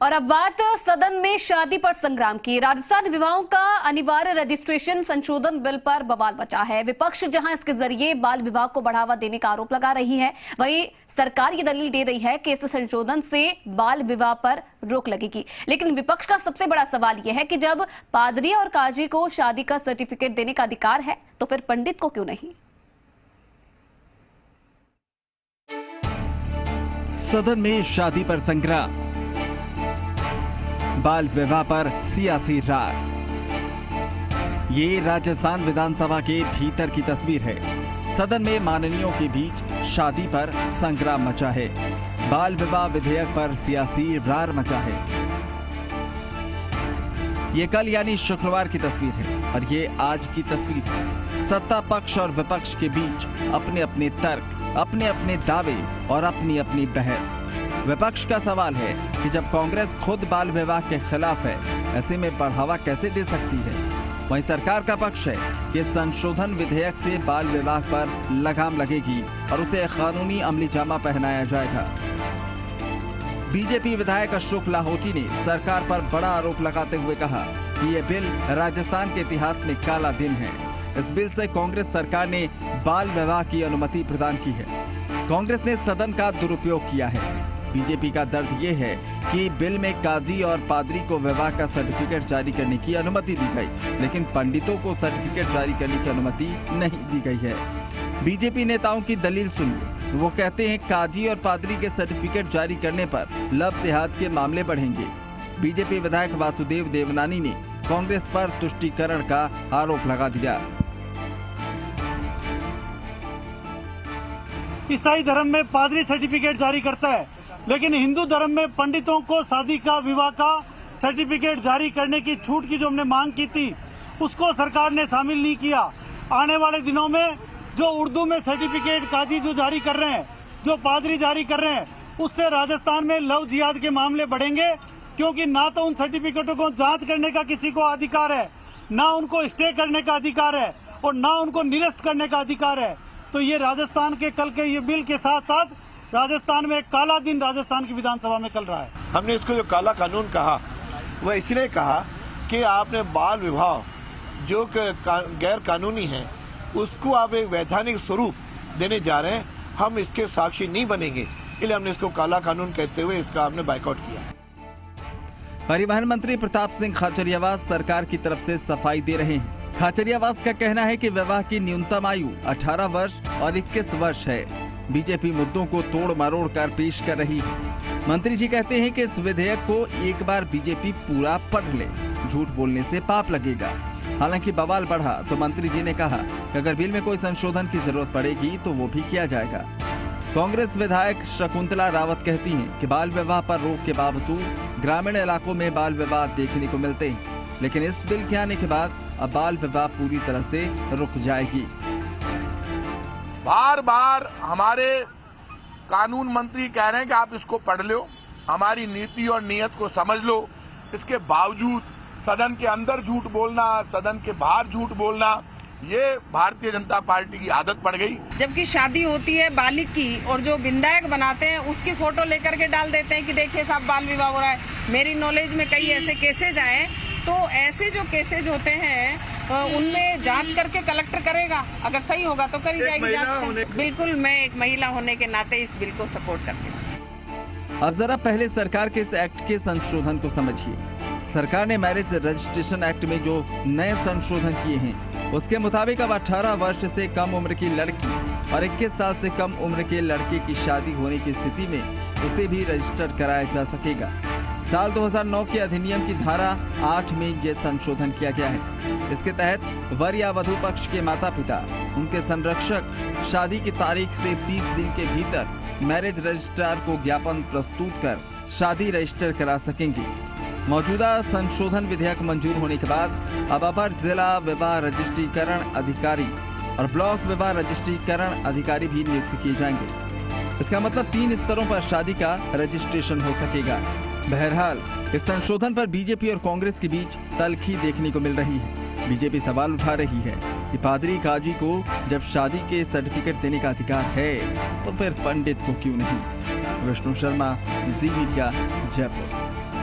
और अब बात सदन में शादी पर संग्राम की। राजस्थान विवाहों का अनिवार्य रजिस्ट्रेशन संशोधन बिल पर बवाल मचा है। विपक्ष जहां इसके जरिए बाल विवाह को बढ़ावा देने का आरोप लगा रही है, वहीं सरकार ये दलील दे रही है कि इस संशोधन से बाल विवाह पर रोक लगेगी। लेकिन विपक्ष का सबसे बड़ा सवाल यह है कि जब पादरी और काजी को शादी का सर्टिफिकेट देने का अधिकार है तो फिर पंडित को क्यों नहीं। सदन में शादी पर संग्राम, बाल विवाह पर सियासी रार। ये राजस्थान विधानसभा के भीतर की तस्वीर है। सदन में माननीयों के बीच शादी पर संग्राम मचा है। बाल विवाह विधेयक पर सियासी रार मचा है। ये कल यानी शुक्रवार की तस्वीर है और ये आज की तस्वीर है। सत्ता पक्ष और विपक्ष के बीच अपने अपने तर्क, अपने अपने दावे और अपनी अपनी बहस। विपक्ष का सवाल है कि जब कांग्रेस खुद बाल विवाह के खिलाफ है, ऐसे में बढ़ावा कैसे दे सकती है। वहीं सरकार का पक्ष है कि संशोधन विधेयक से बाल विवाह पर लगाम लगेगी और उसे कानूनी अमली जामा पहनाया जाएगा। बीजेपी विधायक अशोक लाहोटी ने सरकार पर बड़ा आरोप लगाते हुए कहा कि यह बिल राजस्थान के इतिहास में काला दिन है। इस बिल से कांग्रेस सरकार ने बाल विवाह की अनुमति प्रदान की है। कांग्रेस ने सदन का दुरुपयोग किया है। बीजेपी का दर्द ये है कि बिल में काजी और पादरी को विवाह का सर्टिफिकेट जारी करने की अनुमति दी गई, लेकिन पंडितों को सर्टिफिकेट जारी करने की अनुमति नहीं दी गई है। बीजेपी नेताओं की दलील सुनिए। वो कहते हैं काजी और पादरी के सर्टिफिकेट जारी करने पर लव जिहाद के मामले बढ़ेंगे। बीजेपी विधायक वासुदेव देवनानी ने कांग्रेस पर तुष्टीकरण का आरोप लगा दिया। ईसाई धर्म में पादरी सर्टिफिकेट जारी करता है, लेकिन हिंदू धर्म में पंडितों को शादी का, विवाह का सर्टिफिकेट जारी करने की छूट की जो हमने मांग की थी, उसको सरकार ने शामिल नहीं किया। आने वाले दिनों में जो उर्दू में सर्टिफिकेट काजी जो जारी कर रहे हैं, जो पादरी जारी कर रहे हैं, उससे राजस्थान में लव जिहाद के मामले बढ़ेंगे, क्योंकि ना तो उन सर्टिफिकेटों को जांच करने का किसी को अधिकार है, ना उनको स्टे करने का अधिकार है और ना उनको निरस्त करने का अधिकार है। तो ये राजस्थान के कल के ये बिल के साथ साथ राजस्थान में एक काला दिन राजस्थान की विधानसभा में चल रहा है। हमने इसको जो काला कानून कहा वह इसलिए कहा कि आपने बाल विवाह जो गैर कानूनी है उसको आप एक वैधानिक स्वरूप देने जा रहे हैं। हम इसके साक्षी नहीं बनेंगे, इसलिए हमने इसको काला कानून कहते हुए इसका हमने बाइकआउट किया। परिवहन मंत्री प्रताप सिंह खाचरियावास सरकार की तरफ से सफाई दे रहे हैं। खाचरियावास का कहना है कि विवाह की न्यूनतम आयु 18 वर्ष और 21 वर्ष है। बीजेपी मुद्दों को तोड़ मरोड़ कर पेश कर रही है। मंत्री जी कहते हैं कि इस विधेयक को एक बार बीजेपी पूरा पढ़ ले, झूठ बोलने से पाप लगेगा। हालांकि बवाल बढ़ा तो मंत्री जी ने कहा कि अगर बिल में कोई संशोधन की जरूरत पड़ेगी तो वो भी किया जाएगा। कांग्रेस विधायक शकुंतला रावत कहती हैं कि बाल विवाह पर रोक के बावजूद ग्रामीण इलाकों में बाल विवाह देखने को मिलते हैं, लेकिन इस बिल के आने के बाद अब बाल विवाह पूरी तरह से रुक जाएगी। बार बार हमारे कानून मंत्री कह रहे हैं कि आप इसको पढ़ लो, हमारी नीति और नीयत को समझ लो। इसके बावजूद सदन के अंदर झूठ बोलना, सदन के बाहर झूठ बोलना, ये भारतीय जनता पार्टी की आदत पड़ गई। जबकि शादी होती है बालिक की और जो विधायक बनाते हैं उसकी फोटो लेकर के डाल देते हैं कि देखिए साहब बाल विवाह हो रहा है। मेरी नॉलेज में कई ऐसे केसेज आए, तो ऐसे जो केसेज होते हैं उनमें जांच करके कलेक्टर करेगा, अगर सही होगा तो करी जाएगी जांच। बिल्कुल, मैं एक महिला होने के नाते इस बिल को सपोर्ट करती हूँ। अब जरा पहले सरकार के इस एक्ट के संशोधन को समझिए। सरकार ने मैरिज रजिस्ट्रेशन एक्ट में जो नए संशोधन किए हैं, उसके मुताबिक अब 18 वर्ष से कम उम्र की लड़की और 21 साल से कम उम्र के लड़के की शादी होने की स्थिति में उसे भी रजिस्टर कराया जा सकेगा। साल 2009 के अधिनियम की धारा 8 में यह संशोधन किया गया है। इसके तहत वर या वधू पक्ष के माता पिता, उनके संरक्षक शादी की तारीख से 30 दिन के भीतर मैरिज रजिस्ट्रार को ज्ञापन प्रस्तुत कर शादी रजिस्टर करा सकेंगे। मौजूदा संशोधन विधेयक मंजूर होने के बाद अब अपर जिला विवाह रजिस्ट्रीकरण अधिकारी और ब्लॉक विवाह रजिस्ट्रीकरण अधिकारी भी नियुक्त किए जाएंगे। इसका मतलब 3 स्तरों पर शादी का रजिस्ट्रेशन हो सकेगा। बहरहाल इस संशोधन पर बीजेपी और कांग्रेस के बीच तल्खी देखने को मिल रही है। बीजेपी सवाल उठा रही है कि पादरी काजी को जब शादी के सर्टिफिकेट देने का अधिकार है तो फिर पंडित को क्यों नहीं। विष्णु शर्मा, जी मीडिया, जयपुर।